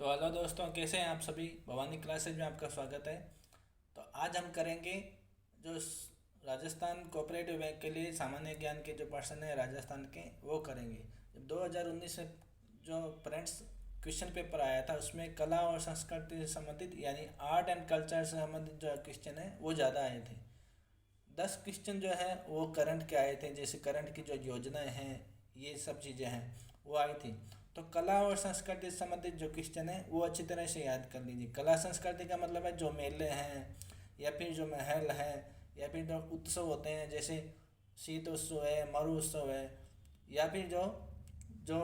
तो हेलो दोस्तों, कैसे हैं आप सभी। भवानी क्लासेज में आपका स्वागत है। तो आज हम करेंगे जो राजस्थान कोऑपरेटिव बैंक के लिए सामान्य ज्ञान के जो पर्सन है राजस्थान के, वो करेंगे। जब 2019 में जो फ्रेंड्स क्वेश्चन पेपर आया था उसमें कला और संस्कृति से संबंधित यानी आर्ट एंड कल्चर से संबंधित जो क्वेश्चन है वो ज़्यादा आए थे। 10 क्वेश्चन जो है वो करंट के आए थे, जैसे करंट की जो योजनाएं हैं ये सब चीज़ें हैं वो आई थी। तो कला और संस्कृति से संबंधित जो क्वेश्चन है वो अच्छी तरह से याद कर लीजिए। कला संस्कृति का मतलब है जो मेले हैं या फिर जो महल है या फिर जो उत्सव होते हैं, जैसे शीतोत्सव है, मरु उत्सव है, या फिर जो जो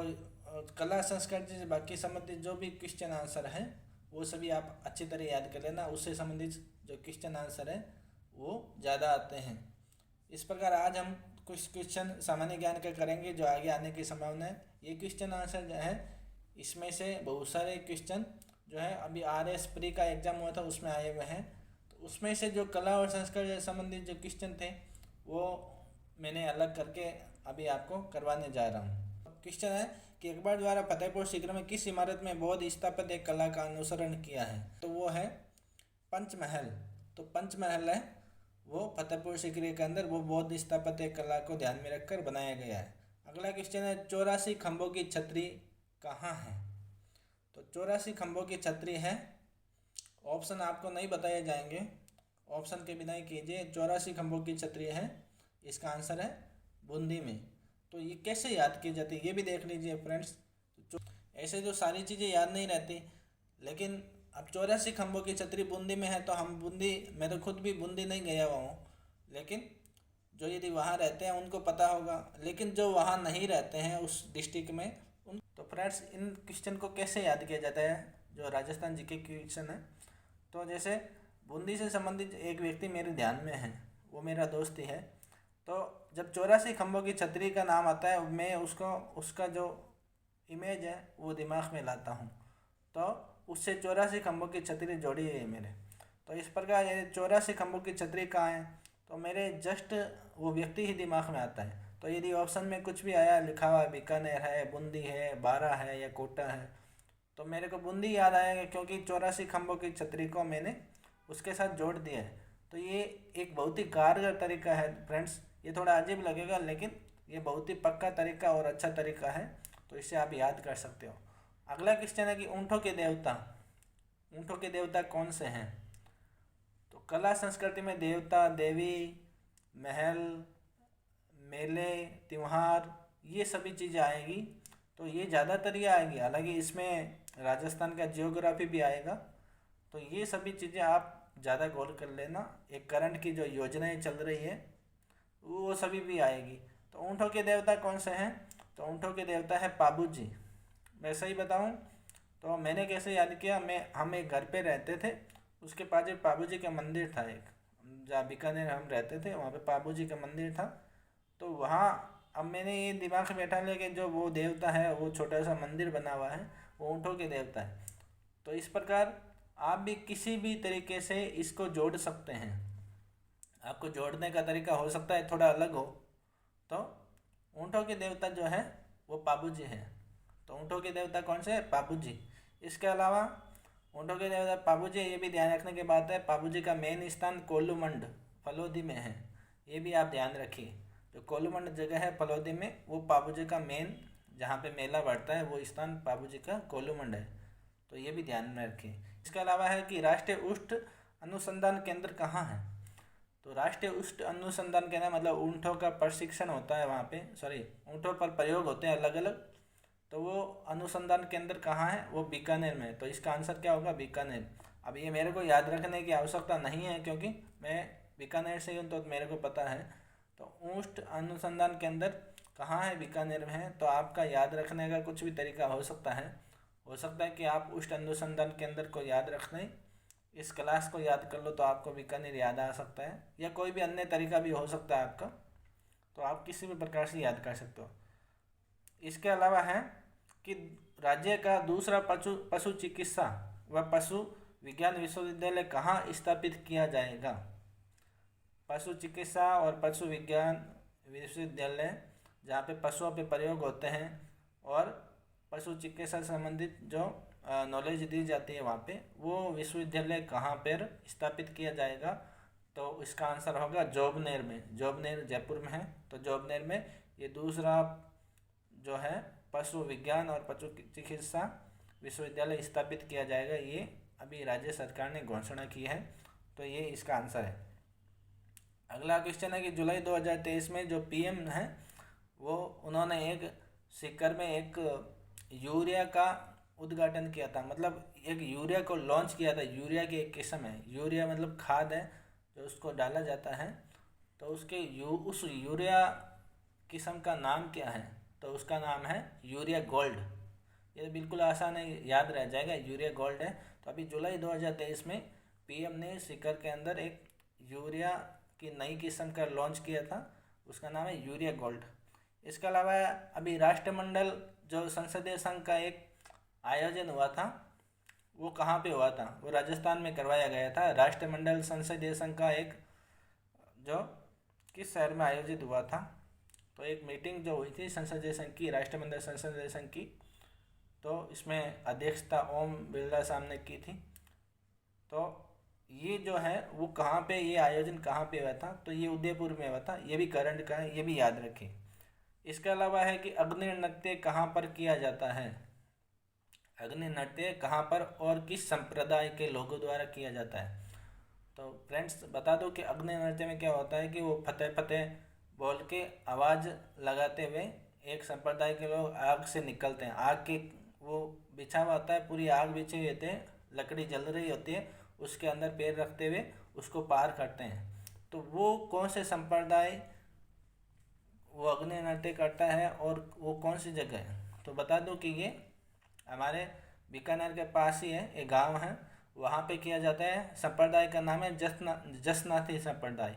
कला संस्कृति से बाकी संबंधित जो भी क्वेश्चन आंसर है वो सभी आप अच्छी तरह याद कर लेना। उससे संबंधित जो क्वेश्चन आंसर है वो ज़्यादा आते हैं। इस प्रकार आज हम कुछ क्वेश्चन सामान्य ज्ञान का करेंगे जो आगे आने की संभावना है। ये क्वेश्चन आंसर जो है इसमें से बहुत सारे क्वेश्चन जो है अभी RS प्री का एग्ज़ाम हुआ था उसमें आए हुए हैं। तो उसमें से जो कला और संस्कृति से संबंधित जो क्वेश्चन थे वो मैंने अलग करके अभी आपको करवाने जा रहा हूँ। क्वेश्चन है कि अकबर द्वारा फतेहपुर सीकरी में किस इमारत में बौद्ध स्थापत्य कला का अनुसरण किया है? तो वो है पंचमहल। तो पंचमहल है वो फतेहपुर सीकरी के अंदर वो बौद्ध स्थापत्य कला को ध्यान में रखकर बनाया गया है। अगला क्वेश्चन है 84 खंभों की छतरी कहाँ है? तो 84 खंभों की छतरी है, ऑप्शन आपको नहीं बताए जाएंगे, ऑप्शन के बिना ही कीजिए। 84 खंभों की छतरी है, इसका आंसर है बूंदी में। तो ये कैसे याद की जाती है ये भी देख लीजिए फ्रेंड्स। ऐसे तो सारी चीज़ें याद नहीं रहती, लेकिन अब 84 खंभों की छतरी बूंदी में है तो हम बूंदी, मैं तो खुद भी बूंदी नहीं गया हुआ हूँ, लेकिन जो यदि वहाँ रहते हैं उनको पता होगा। लेकिन जो वहाँ नहीं रहते हैं उस डिस्ट्रिक्ट में उन, तो फ्रेंड्स इन क्वेश्चन को कैसे याद किया जाता है जो राजस्थान जी के क्वेश्चन है। तो जैसे बूंदी से संबंधित एक व्यक्ति मेरे ध्यान में है, वो मेरा दोस्त ही है। तो जब 84 खंभों की छतरी का नाम आता है मैं उसको उसका जो इमेज है वो दिमाग में लाता हूँ, तो उससे 84 खंभों की छतरी जोड़ी है मेरे। तो इस प्रकार ये 84 खंभों की छतरी कहाँ है तो मेरे जस्ट वो व्यक्ति ही दिमाग में आता है। तो यदि ऑप्शन में कुछ भी आया लिखा हुआ बीकानेर है, बूंदी है, बारा है या कोटा है, तो मेरे को बूंदी याद आएगा क्योंकि 84 खंभों की छतरी को मैंने उसके साथ जोड़ दिया है। तो ये एक बहुत ही कारगर तरीका है फ्रेंड्स। ये थोड़ा अजीब लगेगा लेकिन ये बहुत ही पक्का तरीका और अच्छा तरीका है, तो इसे आप याद कर सकते हो। अगला क्वेश्चन है कि ऊँटों के देवता कौन से हैं? तो कला संस्कृति में देवता, देवी, महल, मेले, त्योहार, ये सभी चीज़ें आएगी। तो ये ज़्यादातर ये आएगी, हालांकि इसमें राजस्थान का जियोग्राफी भी आएगा। तो ये सभी चीज़ें आप ज़्यादा गौर कर लेना। एक करंट की जो योजनाएं चल रही है वो सभी भी आएगी। तो ऊँटों के देवता कौन से हैं? तो ऊँटों के देवता है पाबू जी। मैं सही बताऊं तो मैंने कैसे याद किया, हम एक घर पे रहते थे, उसके पास एक पाबू जी का मंदिर था। एक जहाँ बीकानेर हम रहते थे वहाँ पे पाबू जी का मंदिर था। तो वहाँ अब मैंने ये दिमाग में बैठा लिया कि जो वो देवता है वो छोटा सा मंदिर बना हुआ है वो ऊँटों के देवता है। तो इस प्रकार आप भी किसी भी तरीके से इसको जोड़ सकते हैं। आपको जोड़ने का तरीका हो सकता है थोड़ा अलग हो। तो ऊँटों के देवता जो है वो पाबू जी है। तो ऊँटों के देवता कौन से? पाबू जी। इसके अलावा ऊँटों के देवता पाबू जी, ये भी ध्यान रखने की बात है, पाबू जी का मेन स्थान कोलूमंड फलोदी में है। ये भी आप ध्यान रखिए, जो कोलूमंड जगह है फलोदी में वो पाबू जी का मेन जहाँ पे मेला बढ़ता है वो स्थान पाबू जी का कोलूमंड है। तो ये भी ध्यान में रखिए। इसके अलावा है कि राष्ट्रीय उष्ट अनुसंधान केंद्र कहाँ है? तो राष्ट्रीय उष्ट अनुसंधान केंद्र मतलब ऊँटों का प्रशिक्षण होता है वहाँ पे, सॉरी ऊँटों पर प्रयोग होते हैं अलग अलग। तो वो अनुसंधान केंद्र कहाँ है? वो बीकानेर में। तो इसका आंसर क्या होगा? बीकानेर। अब ये मेरे को याद रखने की आवश्यकता नहीं है क्योंकि मैं बीकानेर से हूँ तो मेरे को पता है। तो ऊष्ट अनुसंधान केंद्र कहाँ है? बीकानेर में है। तो आपका याद रखने का कुछ भी तरीका हो सकता है कि आप ऊष्ट अनुसंधान केंद्र को याद रख लें, इस क्लास को याद कर लो तो आपको बीकानेर याद आ सकता है, या कोई भी अन्य तरीका भी हो सकता है आपका। तो आप किसी भी प्रकार से याद कर सकते हो। इसके अलावा है कि राज्य का दूसरा पशु पशु चिकित्सा व पशु विज्ञान विश्वविद्यालय कहाँ स्थापित किया जाएगा? पशु चिकित्सा और पशु विज्ञान विश्वविद्यालय जहाँ पे पशुओं पे प्रयोग होते हैं और पशु चिकित्सा संबंधित जो नॉलेज दी जाती है वहाँ पे, वो विश्वविद्यालय कहाँ पर स्थापित किया जाएगा? तो इसका आंसर होगा जोबनेर में। जोबनेर जयपुर में है, तो जोबनेर में ये दूसरा जो है पशु विज्ञान और पशु चिकित्सा विश्वविद्यालय स्थापित किया जाएगा। ये अभी राज्य सरकार ने घोषणा की है, तो ये इसका आंसर है। अगला क्वेश्चन है कि जुलाई 2023 में जो पीएम है वो उन्होंने एक सीकर में एक यूरिया का उद्घाटन किया था, मतलब एक यूरिया को लॉन्च किया था। यूरिया की एक किस्म है, यूरिया मतलब खाद है जो उसको डाला जाता है। तो उस यूरिया किस्म का नाम क्या है? तो उसका नाम है यूरिया गोल्ड। ये बिल्कुल आसान है, याद रह जाएगा, यूरिया गोल्ड है। तो अभी जुलाई 2023 में पीएम ने सीकर के अंदर एक यूरिया की नई किस्म का लॉन्च किया था, उसका नाम है यूरिया गोल्ड। इसके अलावा अभी राष्ट्रमंडल जो संसदीय संघ का एक आयोजन हुआ था, वो कहाँ पे हुआ था? वो राजस्थान में करवाया गया था। राष्ट्रमंडल संसदीय संघ का एक जो किस शहर में आयोजित हुआ था? तो एक मीटिंग जो हुई थी संसदीय संघ की, राष्ट्रमंडल संसदीय संघ की, तो इसमें अध्यक्षता ओम बिरला साहब ने की थी। तो ये जो है वो कहाँ पे, ये आयोजन कहाँ पे हुआ था? तो ये उदयपुर में हुआ था। ये भी करंट का है, ये भी याद रखें। इसके अलावा है कि अग्नि नृत्य कहाँ पर किया जाता है? अग्नि नृत्य कहाँ पर और किस संप्रदाय के लोगों द्वारा किया जाता है? तो फ्रेंड्स बता दो कि अग्नि नृत्य में क्या होता है कि वो फतेह फतेह बोल के आवाज़ लगाते हुए एक संप्रदाय के लोग आग से निकलते हैं। आग के वो बिछा हुआ होता है, पूरी आग बिछी हुई होती है, लकड़ी जल रही होती है, उसके अंदर पैर रखते हुए उसको पार करते हैं। तो वो कौन से संप्रदाय वो अग्नि नृत्य करता है और वो कौन सी जगह है? तो बता दो कि ये हमारे बीकानेर के पास ही है, एक गांव है, वहाँ पे किया जाता है। संप्रदाय का नाम है जसनाथी संप्रदाय।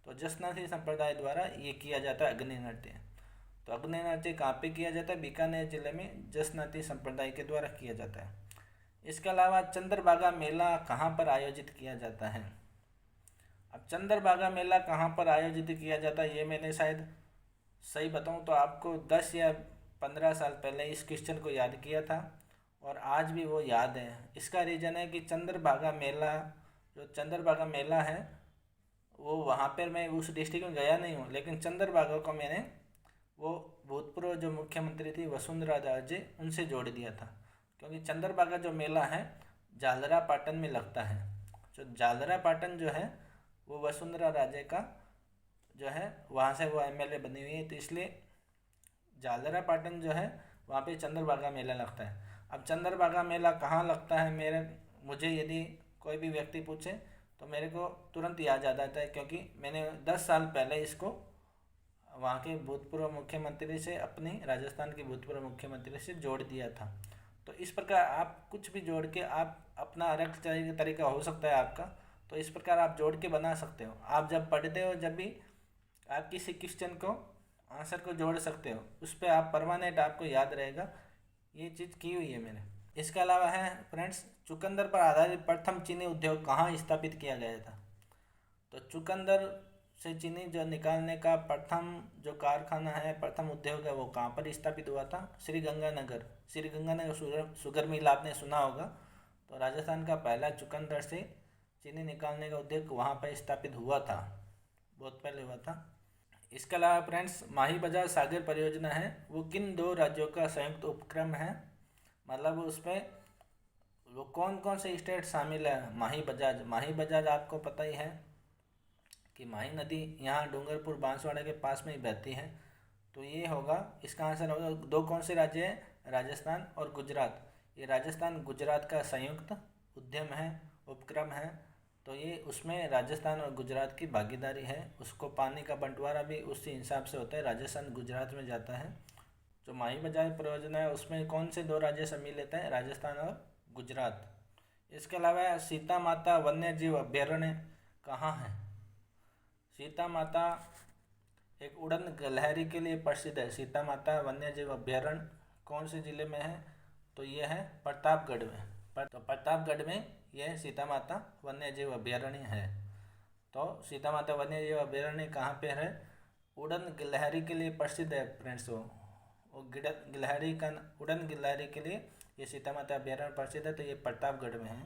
तो जसनाथी संप्रदाय द्वारा ये किया जाता है अग्नि नृत्य। तो अग्नि नृत्य कहाँ पे किया जाता है? बीकानेर जिले में जसनाथी संप्रदाय के द्वारा किया जाता है। इसके अलावा चंद्रभागा मेला कहाँ पर आयोजित किया जाता है? अब चंद्रभागा मेला कहाँ पर आयोजित किया जाता है, ये मैंने शायद सही बताऊँ तो आपको 10 या 15 साल पहले इस क्वेश्चन को याद किया था और आज भी वो याद है। इसका रीज़न है कि चंद्रभागा मेला, जो चंद्रभागा मेला है वो वहाँ पर मैं उस डिस्ट्रिक्ट में गया नहीं हूँ, लेकिन चंद्रभागा को मैंने वो भूतपूर्व जो मुख्यमंत्री थी वसुंधरा राजे उनसे जोड़ दिया था। क्योंकि चंद्रभागा जो मेला है झालरा पाटन में लगता है। जो झालरा पाटन जो है वो वसुंधरा राजे का जो है वहाँ से वो एमएलए बनी हुई है, तो इसलिए झालरा पाटन जो है वहाँ पे चंद्रभागा मेला लगता है। अब चंद्रभागा मेला कहाँ लगता है, मुझे यदि कोई भी व्यक्ति पूछे तो मेरे को तुरंत याद आ जाता है, क्योंकि मैंने 10 साल पहले इसको वहाँ के भूतपूर्व मुख्यमंत्री से, अपनी राजस्थान के भूतपूर्व मुख्यमंत्री से जोड़ दिया था। तो इस प्रकार आप कुछ भी जोड़ के, आप अपना अलग तरीका हो सकता है आपका, तो इस प्रकार आप जोड़ के बना सकते हो। आप जब पढ़ते हो, जब भी आप किसी क्वेश्चन को आंसर को जोड़ सकते हो, उस पर आप परमानेंट आपको याद रहेगा। ये चीज़ की हुई है मैंने। इसके अलावा है फ्रेंड्स, चुकंदर पर आधारित प्रथम चीनी उद्योग कहाँ स्थापित किया गया था? तो चुकंदर से चीनी जो निकालने का प्रथम जो कारखाना है, प्रथम उद्योग है, वो कहाँ पर स्थापित हुआ था? श्रीगंगानगर। श्रीगंगानगर शुगर मिल आपने सुना होगा। तो राजस्थान का पहला चुकंदर से चीनी निकालने का उद्योग वहाँ पर स्थापित हुआ था, बहुत पहले हुआ था। इसके अलावा फ्रेंड्स, माही बजाज सागर परियोजना है वो किन 2 राज्यों का संयुक्त उपक्रम है? मतलब उसमें वो कौन कौन से स्टेट शामिल है? माही बजाज आपको पता ही है कि माही नदी यहाँ डूंगरपुर बांसवाड़ा के पास में ही बहती है। तो ये होगा, इसका आंसर होगा 2 कौन से राज्य है? राजस्थान और गुजरात। ये राजस्थान गुजरात का संयुक्त उद्यम है, उपक्रम है। तो ये उसमें राजस्थान और गुजरात की भागीदारी है। उसको पानी का बंटवारा भी उसी हिसाब से होता है, राजस्थान गुजरात में जाता है। जो माही बजाज परियोजना है उसमें कौन से 2 राज्य सम्मिलित हैं? राजस्थान और गुजरात। इसके अलावा सीता माता वन्य जीव अभ्यारण्य कहाँ है? सीता माता एक उड़न गिलहरी के लिए प्रसिद्ध है। सीता माता वन्य जीव अभ्यारण्य कौन से ज़िले में है? तो ये है प्रतापगढ़ में। तो प्रतापगढ़ में यह सीता माता वन्य जीव अभ्यारण्य है। तो सीता माता वन्य जीव अभ्यारण्य कहाँ पे है? उड़न गिलहरी के लिए प्रसिद्ध है फ्रेंड्स। वो वो गिलहरी का उड़न गिलहरी के लिए ये सीतामाता अभ्यारण्य प्रसिद्ध है, तो ये प्रतापगढ़ में है।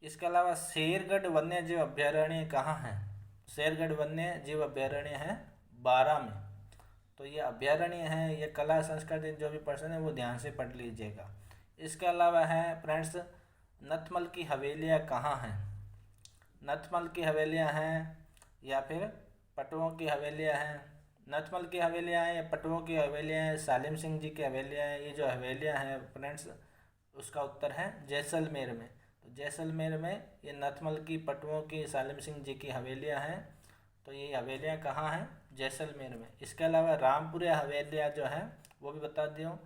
इसके अलावा शेरगढ़ वन्य जीव अभ्यारण्य कहाँ है? शेरगढ़ वन्य जीव अभ्यारण्य है बारा में। तो ये अभ्यारण्य है, ये कला संस्कृति जो भी पर्सन है वो ध्यान से पढ़ लीजिएगा। इसके अलावा है फ्रेंड्स, नथमल की हवेलियाँ कहाँ हैं? नथमल की हवेलियाँ हैं या फिर पटवों की हवेलियाँ हैं। नथमल की हवेलियाँ हैं या पटवों की हवेलियाँ हैं, सालिम सिंह जी की हवेलियाँ हैं। ये जो हवेलियाँ हैं फ्रेंड्स, उसका उत्तर है जैसलमेर में। तो जैसलमेर में ये नथमल की, पटवों की, सालिम सिंह जी की हवेलियाँ हैं। तो ये हवेलियाँ कहाँ हैं? जैसलमेर में। इसके अलावा रामपुर हवेलियाँ जो हैं वो भी बता दूँ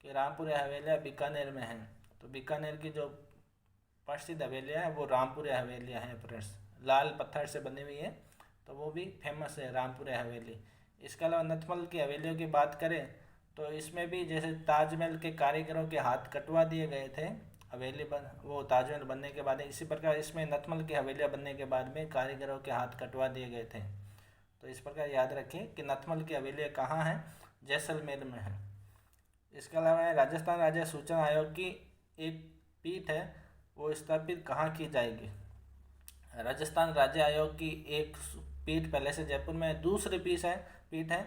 कि रामपुर हवेलियाँ बीकानेर में हैं। तो बीकानेर की जो प्रसिद्ध हवेलियाँ हैं वो रामपुर हवेलियाँ हैं फ्रेंड्स, लाल पत्थर से बनी हुई है, तो वो भी फेमस है रामपुर हवेली। इसके अलावा नथमल की हवेलियों की बात करें तो इसमें भी जैसे ताजमहल के कारीगरों के हाथ कटवा दिए गए थे हवेली वो ताजमहल बनने के बाद, इसी प्रकार इसमें नथमल की हवेलियाँ बनने के बाद में कारीगरों के हाथ कटवा दिए गए थे। तो इस प्रकार याद रखिए कि नथमल की हवेलियाँ कहाँ हैं? जैसलमेर में है। इसके अलावा राजस्थान राज्य सूचना आयोग की एक पीठ है, वो स्थापित कहाँ की जाएगी? राजस्थान राज्य आयोग की एक पीठ पहले से जयपुर में, दूसरी पीठ है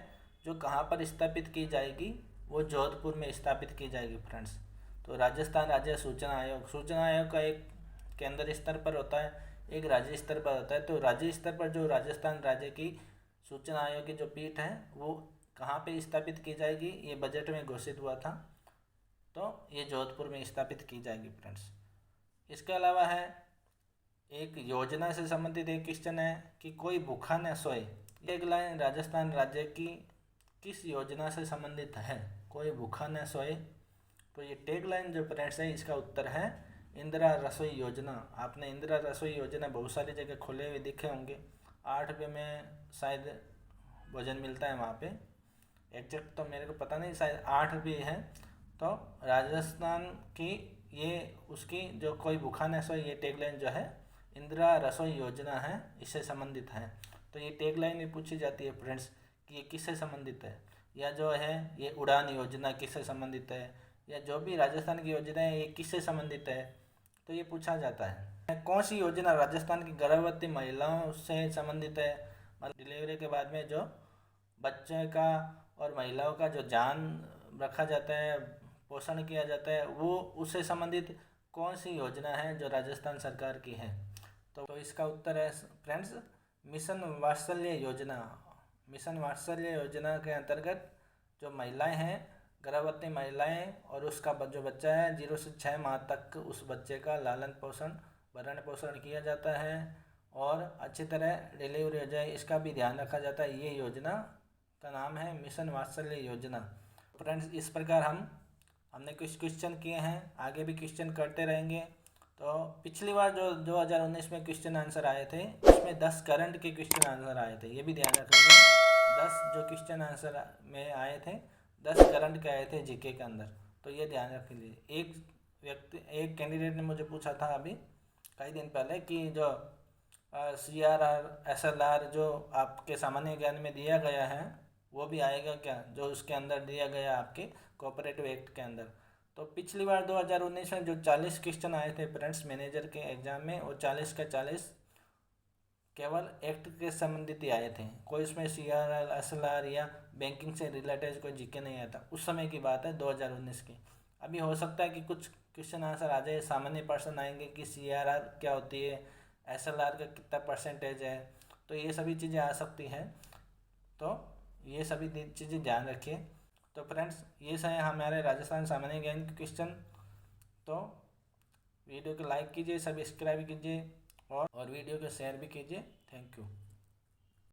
जो कहाँ पर स्थापित की जाएगी? वो जोधपुर में स्थापित की जाएगी फ्रेंड्स। तो राजस्थान राज्य सूचना आयोग का एक केंद्र स्तर पर होता है, एक राज्य स्तर पर होता है। तो राज्य स्तर पर जो राजस्थान राज्य की सूचना आयोग की जो पीठ है वो कहाँ पे स्थापित की जाएगी? ये बजट में घोषित हुआ था, तो ये जोधपुर में स्थापित की जाएगी फ्रेंड्स। इसके अलावा है एक योजना से संबंधित एक क्वेश्चन है कि कोई भूखा न सोए। एक लाइन राजस्थान राज्य की किस योजना से संबंधित है? कोई भूखा न सोए। तो ये टैग लाइन जो फ्रेंड्स है इसका उत्तर है इंदिरा रसोई योजना। आपने इंदिरा रसोई योजना बहुत सारी जगह खोले हुए दिखे होंगे। 8 रुपये में शायद भोजन मिलता है वहाँ पे, एग्जैक्ट तो मेरे को पता नहीं, शायद 8 रुपये है। तो राजस्थान की ये उसकी जो कोई भूखा न सोए ये टैग लाइन जो है इंदिरा रसोई योजना है, इससे संबंधित है। तो ये टैग लाइन भी पूछी जाती है फ्रेंड्स कि ये किससे संबंधित है, या जो है ये उड़ान योजना किससे संबंधित है, या जो भी राजस्थान की योजना है ये किससे संबंधित है, तो ये पूछा जाता है। कौन सी योजना राजस्थान की गर्भवती महिलाओं से संबंधित है? मतलब डिलीवरी के बाद में जो बच्चे का और महिलाओं का जो जान रखा जाता है, पोषण किया जाता है, वो उससे संबंधित कौन सी योजना है जो राजस्थान सरकार की है? तो इसका उत्तर है फ्रेंड्स मिशन वात्सल्य योजना। मिशन वात्सल्य योजना के अंतर्गत जो महिलाएं हैं, गर्भवती महिलाएं, और उसका जो बच्चा है 0 से 6 माह तक उस बच्चे का लालन पोषण, भरण पोषण किया जाता है और अच्छी तरह डिलीवरी हो जाए, इसका भी ध्यान रखा जाता है। ये योजना का नाम है मिशन वात्सल्य योजना। फ्रेंड्स इस प्रकार हमने कुछ क्वेश्चन किए हैं, आगे भी क्वेश्चन करते रहेंगे। तो पिछली बार जो 2019 में क्वेश्चन आंसर आए थे उसमें 10 करंट के क्वेश्चन आंसर आए थे, ये भी ध्यान रखेंगे। 10 जो क्वेश्चन आंसर में आए थे 10 करंट के आए थे जीके के अंदर, तो ये ध्यान रख लीजिए। एक कैंडिडेट ने मुझे पूछा था अभी कई दिन पहले कि जो CRR SLR जो आपके सामान्य ज्ञान में दिया गया है वो भी आएगा क्या, जो उसके अंदर दिया गया आपके कोऑपरेटिव एक्ट के अंदर। तो पिछली बार 2019 में जो 40 क्वेश्चन आए थे फ्रेंड्स मैनेजर के एग्ज़ाम में, वो 40 के 40 केवल एक्ट के संबंधित ही आए थे। कोई इसमें CRR SLR या बैंकिंग से रिलेटेड कोई जीके नहीं आया था। उस समय की बात है 2019 की। अभी हो सकता है कि कुछ क्वेश्चन आंसर आ जाए, सामान्य पर्सन आएंगे कि CRR क्या होती है, SLR का कितना परसेंटेज है, तो ये सभी चीज़ें आ सकती हैं। तो ये सभी चीज़ें ध्यान रखिए। तो फ्रेंड्स ये है हमारे राजस्थान सामान्य ज्ञान के क्वेश्चन। तो वीडियो को लाइक कीजिए, सब्सक्राइब कीजिए और वीडियो को शेयर भी कीजिए। Thank you.